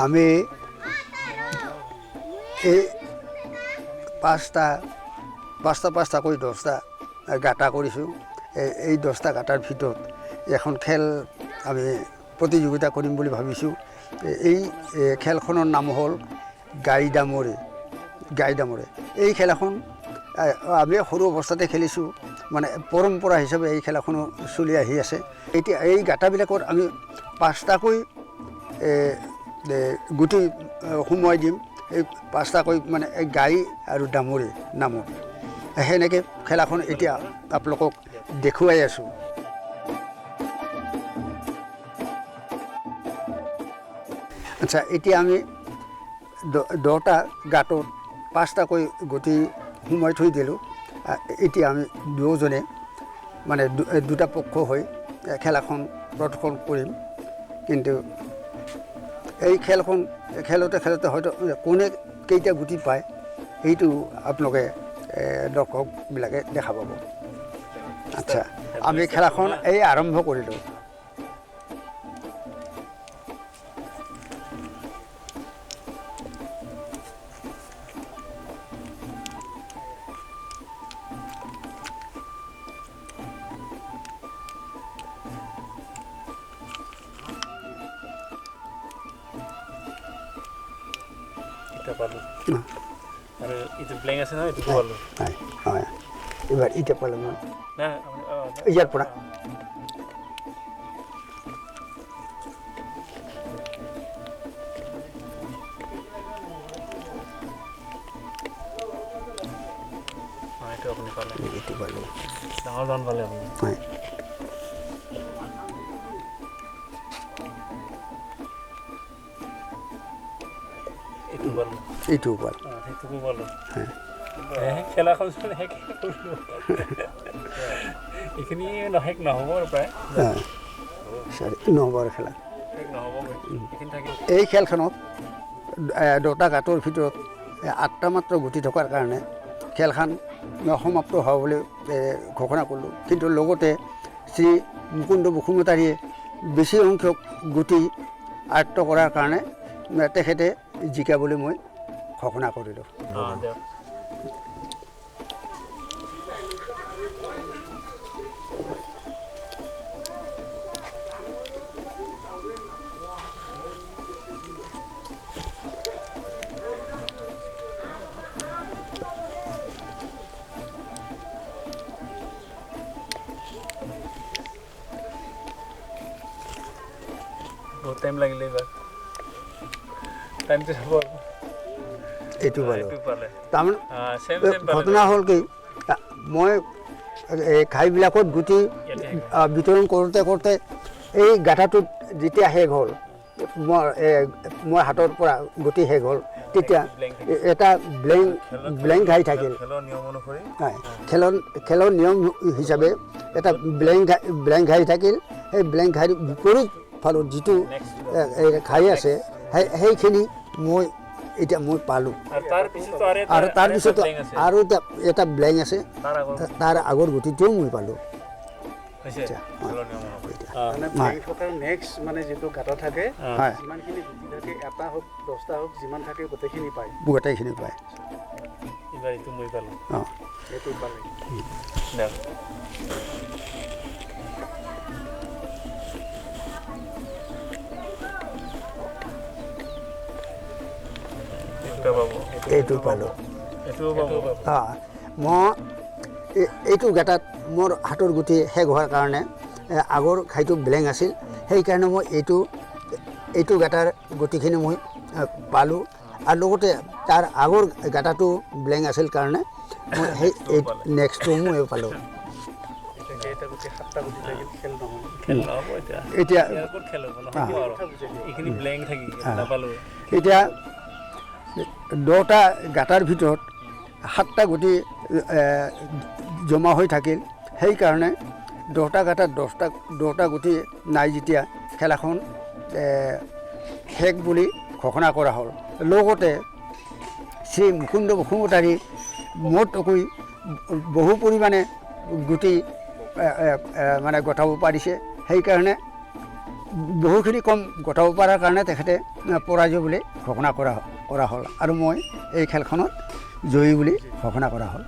আমি এই পাঁচটাকৈ 10টা গাঁটা কৰিছোঁ। এই 10টা গাঁটাৰ ভিতৰত এখন খেল আমি প্ৰতিযোগিতা কৰিম বুলি ভাবিছোঁ। এই খেলখনৰ নাম হ'ল গাই দামুৰী। এই খেলাখন আমি সৰু অৱস্থাতে খেলিছোঁ, মানে পৰম্পৰা হিচাপে এই খেলাখনো চলি আহি আছে। এতিয়া এই গাঁটাবিলাকত আমি 5টাকৈ গুটি সোমোৱাই দিম। এই 5টাকৈ মানে গাই আৰু দামুৰী নামত সেনেকৈ খেলাখন এতিয়া আপোনালোকক দেখুৱাই আছোঁ। আচ্ছা, এতিয়া আমি 10টা গাঁতত 5টাকৈ গুটি সোমাই থৈ দিলোঁ। এতিয়া আমি দুয়োজনে মানে দুটা পক্ষ হৈ খেলাখন প্ৰদৰ্শন কৰিম। কিন্তু এই খেলখন খেলোঁতে হয়তো কোনে কেইটা গুটি পায় সেইটো আপোনালোকে দৰ্শকবিলাকে দেখা পাব। আচ্ছা, আমি খেলাখন এই আৰম্ভ কৰিলোঁ। আৰু এইটো ব্লেংক আছে নহয়, এইটো পালোঁ। হয়, এইবাৰ এতিয়া পালোঁ মই না ইয়াৰ পৰা। এইটো আপুনি পালে, এইটো পালোঁ। ডাঙৰ ধান পালে আপুনি। হয়, এইটো পালোঁ, এইটোও পালোঁ। সেইটোকো পালোঁ। হয়, খেলাখন এইখিনি শেষ নহ'ব প্ৰায়। নহ'বৰ খেলা। শেষ নহ'ব, এইখিনি থাকিব। এই খেলখনত 10টা গাঁতৰ ভিতৰত 8টা মাত্ৰ গুটি থকাৰ কাৰণে খেলখন সমাপ্ত হোৱা বুলি ঘোষণা কৰিলোঁ। কিন্তু লগতে শ্ৰী মুকুন্দ বসুমতাৰীয়ে বেছি সংখ্যক গুটি আয়ত্ব কৰাৰ কাৰণে তেখেতে জিকা বুলি মই ঘোষণা কৰিলোঁ। বহুত টাইম লাগিলে এইবাৰ, টাইমটো চাব। এইটো পালোঁ। পালে তাৰমানে চেম ঘটনা হ'ল কি, মই এই ঘাইবিলাকত গুটি বিতৰণ কৰোঁতে এই গাঁটাটোত যেতিয়া শেষ হ'ল, মই হাতৰ পৰা গুটি শেষ হ'ল, তেতিয়া এটা ব্লেংক ঘাই থাকিল। খেলৰ নিয়ম অনুসৰি খেলৰ নিয়ম হিচাপে এটা ব্লেংক ঘাই থাকিল। সেই ব্লেংক ঘাইৰ বিপৰীত ফালত যিটো ঘাই আছে সেইখিনি মই পালোঁ। আৰু তাৰপিছত আৰু এটা ব্লেংক আছে, তাৰ আগৰ গুটিটোও মই পালোঁ। নেক্সট মানে যিটো গাঁত থাকে, যিমানখিনি গুটি থাকে, 1টা হওক 10টা হওক, যিমান থাকে গোটেইখিনি পায়। এইবাৰ এইটো মই পালোঁ। এইটো পালে এইটো পালোঁ। মই এইটো গাঁটাত মোৰ হাতৰ গুটি শেষ হোৱাৰ কাৰণে আগৰ ঘাইটো ব্লেংক আছিল। সেইকাৰণে মই এইটো গাঁটাৰ গুটিখিনি মই পালোঁ। আৰু লগতে তাৰ আগৰ গাঁটাটো ব্লেংক আছিল কাৰণে মই সেই নেক্সটটো মই পালোঁ। এতিয়া এতিয়া 10টা গাঁটাৰ ভিতৰত 7টা গুটি জমা হৈ থাকিল। সেইকাৰণে 10টা গাঁটাত 10টা গুটি নাই যেতিয়া খেলাখন শেষ বুলি ঘোষণা কৰা হ'ল। লগতে শ্ৰী মুকুন্দ বসুমতাৰী মোতকৈ বহু পৰিমাণে গুটি মানে গঠাব পাৰিছে। সেইকাৰণে বহুখিনি কম গটাব পৰাৰ কাৰণে তেখেতে পৰাজয় বুলি ঘোষণা কৰা হ'ল আৰু মই এই খেলখনত জয়ী বুলি ঘোষণা কৰা হ'ল।